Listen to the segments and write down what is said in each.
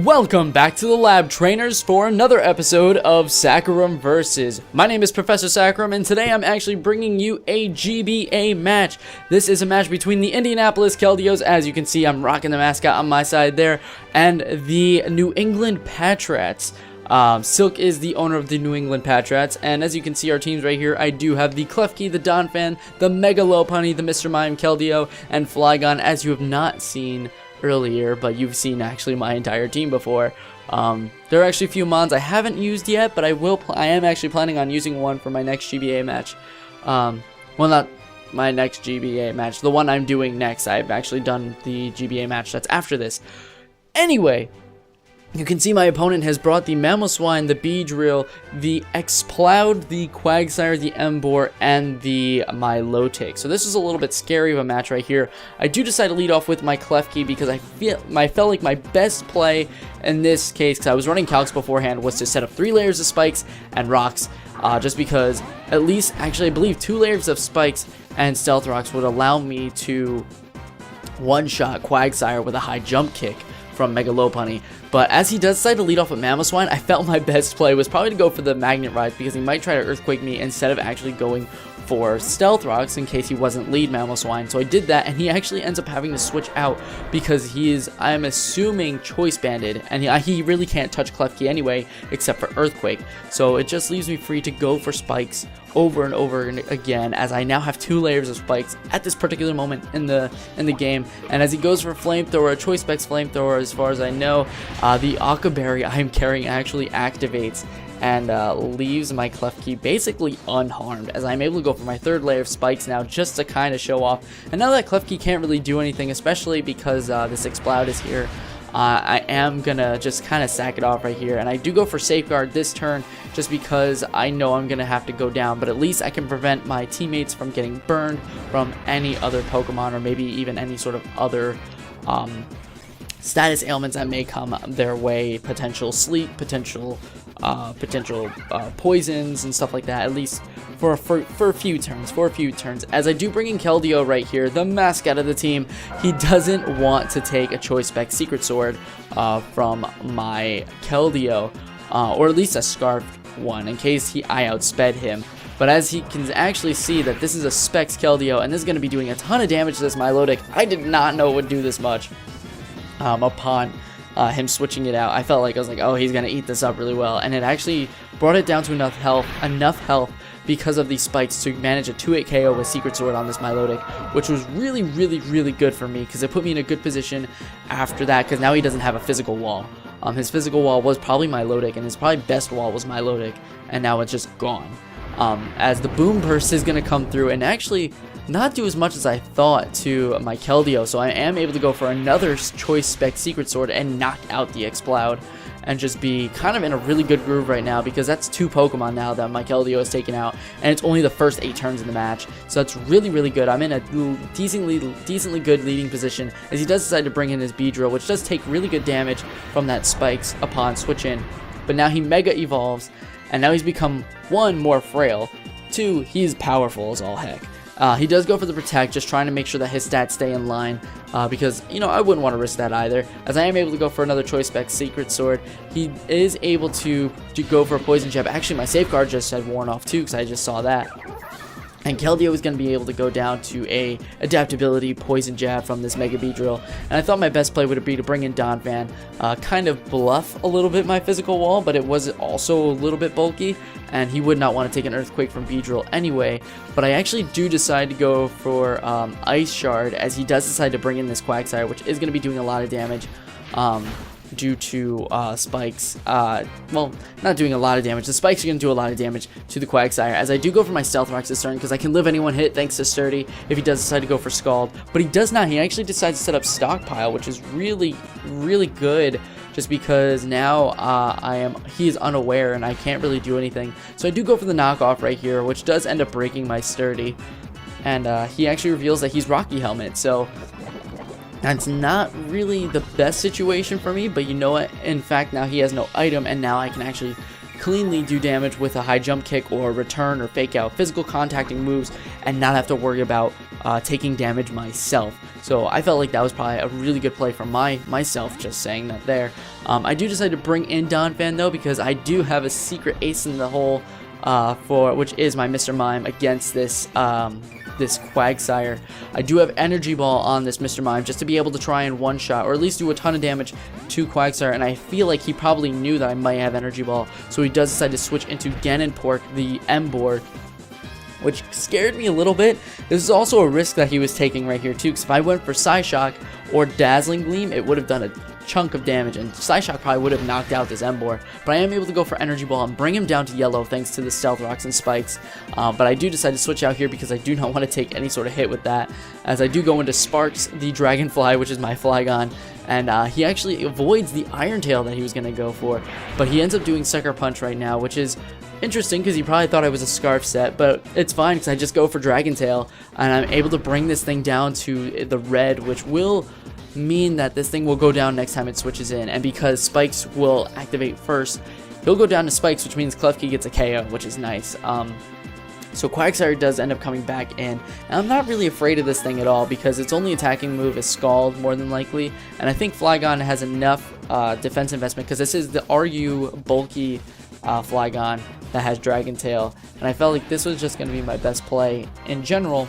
Welcome back to the lab, trainers, for another episode of Saccharum Versus. My name is Professor Saccharum, and today I'm actually bringing you a GBA match. This is a match between the Indianapolis Keldeos. As you can see, I'm rocking the mascot on my side there, and the New England Patrats. Silk is the owner of the New England Patrats, and as you can see our teams right here, I do have the Klefki, the Donphan, the Mega Lopunny, the Mr. Mime Keldeo, and Flygon, as you have not seen earlier, but you've seen actually my entire team before. There are actually a few mons I haven't used yet, but I am actually planning on using one for my next GBA match. Well, not my next GBA match, the one I'm doing next. I've actually done the GBA match that's after this. Anyway, you can see my opponent has brought the Mamoswine, the Beedrill, the Exploud, the Quagsire, the Emboar, and the Milotic. So this is a little bit scary of a match right here. I do decide to lead off with my Klefki because I felt like my best play in this case, because I was running calcs beforehand, was to set up 3 layers of spikes and rocks. Just because at least, actually I believe 2 layers of spikes and stealth rocks would allow me to one-shot Quagsire with a high jump kick from Mega Lopunny. But as he does decide to lead off with Mamoswine, I felt my best play was probably to go for the Magnet Rise, because he might try to Earthquake me instead of actually going for Stealth Rocks in case he wasn't lead Mamoswine. So I did that, and he actually ends up having to switch out because he is, I'm assuming, Choice Banded, and he really can't touch Klefki anyway except for Earthquake. So it just leaves me free to go for spikes over and over again, as I now have 2 layers of spikes at this particular moment in the game. And as he goes for Flamethrower, a Choice Specs Flamethrower, as far as I know, the Aqua Berry I'm carrying actually activates and leaves my Klefki basically unharmed, as I'm able to go for my 3rd layer of spikes now just to kind of show off. And now that Klefki can't really do anything, especially because this Exploud is here, I am gonna just kind of sack it off right here, and I do go for Safeguard this turn just because I know I'm gonna have to go down, but at least I can prevent my teammates from getting burned from any other Pokemon, or maybe even any sort of other status ailments that may come their way, potential sleep, potential poisons and stuff like that, at least for a few turns. As I do bring in Keldeo right here, the mascot of the team. He doesn't want to take a Choice Spec Secret Sword from my Keldeo, or at least a Scarfed one, in case I outsped him. But as he can actually see that this is a Specs Keldeo, and this is going to be doing a ton of damage to this Milotic. I did not know it would do this much upon him switching it out. I was like, oh, he's going to eat this up really well, and it actually brought it down to enough health because of these spikes to manage a 2-hit KO with Secret Sword on this Milotic, which was really, really, really good for me, because it put me in a good position after that, because now he doesn't have a physical wall. His physical wall was probably Milotic, and his probably best wall was Milotic, and now it's just gone. As the Boom Burst is going to come through and actually not do as much as I thought to my Keldeo, so I am able to go for another Choice Spec Secret Sword and knock out the Exploud, and just be kind of in a really good groove right now, because that's 2 Pokemon now that my Keldeo has taken out, and it's only the first 8 turns in the match, so that's really, really good. I'm in a decently good leading position, as he does decide to bring in his Beedrill, which does take really good damage from that spikes upon switch in, but now he Mega Evolves, and now he's become 1, more frail, 2, he's powerful as all heck. He does go for the Protect, just trying to make sure that his stats stay in line, because, you know, I wouldn't want to risk that either, as I am able to go for another Choice Spec Secret Sword. He is able to go for a Poison Jab. Actually, my Safeguard just had worn off too, because I just saw that. And Keldeo is going to be able to go down to a Adaptability Poison Jab from this Mega Beedrill. And I thought my best play would be to bring in Donphan, kind of bluff a little bit my physical wall, but it was also a little bit bulky, and he would not want to take an Earthquake from Beedrill anyway. But I actually do decide to go for Ice Shard, as he does decide to bring in this Quagsire, which is going to be doing a lot of damage. Due to spikes, well, not doing a lot of damage. The spikes are going to do a lot of damage to the Quagsire, as I do go for my Stealth Rocks this turn, because I can live any one hit thanks to Sturdy if he does decide to go for Scald. But he does not. He actually decides to set up Stockpile, which is really, really good, just because now he is unaware and I can't really do anything. So I do go for the knockoff right here, which does end up breaking my Sturdy, and he actually reveals that he's Rocky Helmet, so that's not really the best situation for me, but you know what? In fact, now he has no item, and now I can actually cleanly do damage with a high jump kick or return or fake out physical contacting moves and not have to worry about taking damage myself. So I felt like that was probably a really good play for myself, just saying that there. I do decide to bring in Donphan though, because I do have a secret ace in the hole which is my Mr. Mime against this this Quagsire. I do have Energy Ball on this Mr. Mime just to be able to try and one-shot or at least do a ton of damage to Quagsire, and I feel like he probably knew that I might have Energy Ball, so he does decide to switch into Ganonpork, the M board, which scared me a little bit. This is also a risk that he was taking right here too, because if I went for Psyshock or Dazzling Gleam, it would have done a chunk of damage, and Psyshock probably would have knocked out this Emboar, but I am able to go for Energy Ball and bring him down to yellow thanks to the Stealth Rocks and Spikes. But I do decide to switch out here because I do not want to take any sort of hit with that, as I do go into Sparks the Dragonfly, which is my Flygon, and he actually avoids the Iron Tail that he was going to go for, but he ends up doing Sucker Punch right now, which is interesting because he probably thought I was a Scarf set, but it's fine because I just go for Dragon Tail, and I'm able to bring this thing down to the red, which will mean that this thing will go down next time it switches in, and because Spikes will activate first, he'll go down to Spikes, which means Klefki gets a KO, which is nice. So Quagsire does end up coming back in, and I'm not really afraid of this thing at all because its only attacking move is Scald, more than likely, and I think Flygon has enough defense investment because this is the RU bulky Flygon that has Dragon Tail, and I felt like this was just going to be my best play in general.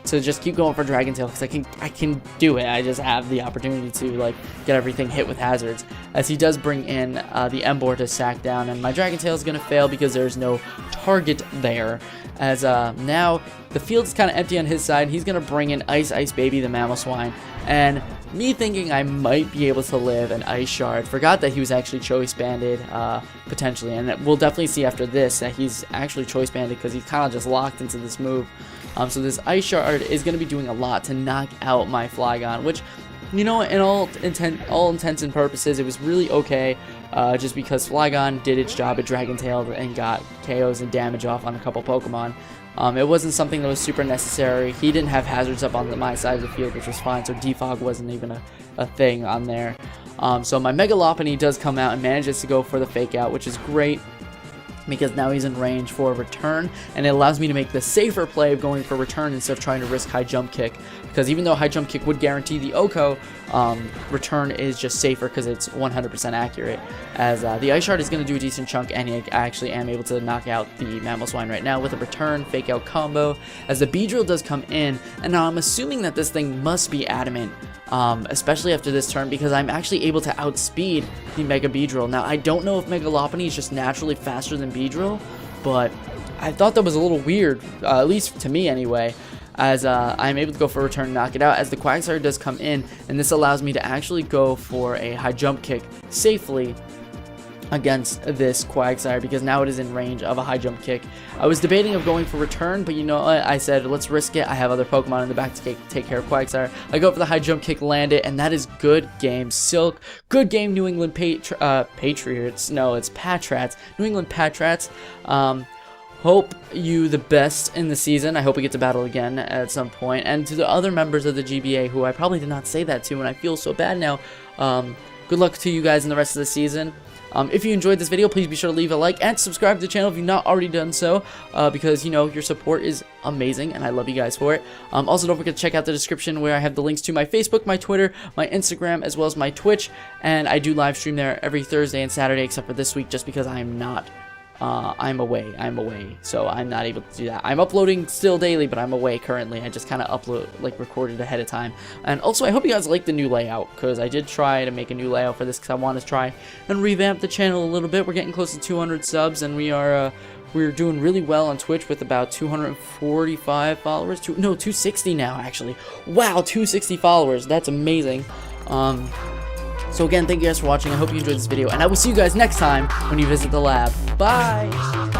To just keep going for Dragon Tail because I can do it. I just have the opportunity to like get everything hit with hazards, as he does bring in the Emboar to sack down, and my Dragon Tail is going to fail because there's no target there, as now the field's kind of empty on his side. He's going to bring in Ice Baby the Mamoswine, and me thinking I might be able to live an Ice Shard, forgot that he was actually Choice Banded potentially, and we'll definitely see after this that he's actually Choice Banded because he's kind of just locked into this move. So this Ice Shard is going to be doing a lot to knock out my Flygon, which, you know, in all intents and purposes, it was really okay, just because Flygon did its job at Dragon Tail and got KOs and damage off on a couple Pokemon. It wasn't something that was super necessary. He didn't have hazards up on my side of the field, which was fine, so Defog wasn't even a thing on there. So my Mega Lopunny does come out and manages to go for the Fake Out, which is great, because now he's in range for a return, and it allows me to make the safer play of going for return instead of trying to risk high jump kick, because even though high jump kick would guarantee the OHKO, return is just safer because it's 100% accurate, as the Ice Shard is going to do a decent chunk, and I actually am able to knock out the Mamoswine right now with a return fake out combo, as the Beedrill does come in, and now I'm assuming that this thing must be adamant, especially after this turn, because I'm actually able to outspeed the Mega Beedrill. Now, I don't know if Mega Lopunny is just naturally faster than Beedrill, but I thought that was a little weird, at least to me anyway, as I'm able to go for a return and knock it out, as the Quagsire does come in, and this allows me to actually go for a high jump kick safely against this Quagsire, because now it is in range of a high jump kick. I was debating of going for return, but you know what, I said let's risk it. I have other Pokemon in the back to take care of Quagsire. I go for the high jump kick, land it, and that is good game. Silk, good game, New England Patriots. No, it's Patrats. New England Patrats. Hope you the best in the season. I hope we get to battle again at some point. And to the other members of the GBA who I probably did not say that to, and I feel so bad now, good luck to you guys in the rest of the season. If you enjoyed this video, please be sure to leave a like and subscribe to the channel if you've not already done so, because, you know, your support is amazing and I love you guys for it. Also, don't forget to check out the description where I have the links to my Facebook, my Twitter, my Instagram, as well as my Twitch, and I do live stream there every Thursday and Saturday except for this week, just because I am not I'm away, so I'm not able to do that. I'm uploading still daily, but I'm away currently. I just kind of recorded ahead of time. And also, I hope you guys like the new layout, because I did try to make a new layout for this, because I want to try and revamp the channel a little bit. We're getting close to 200 subs, and we're doing really well on Twitch with about 245 followers. No, 260 now, actually. Wow, 260 followers. That's amazing. So again, thank you guys for watching. I hope you enjoyed this video, and I will see you guys next time when you visit the lab. Bye!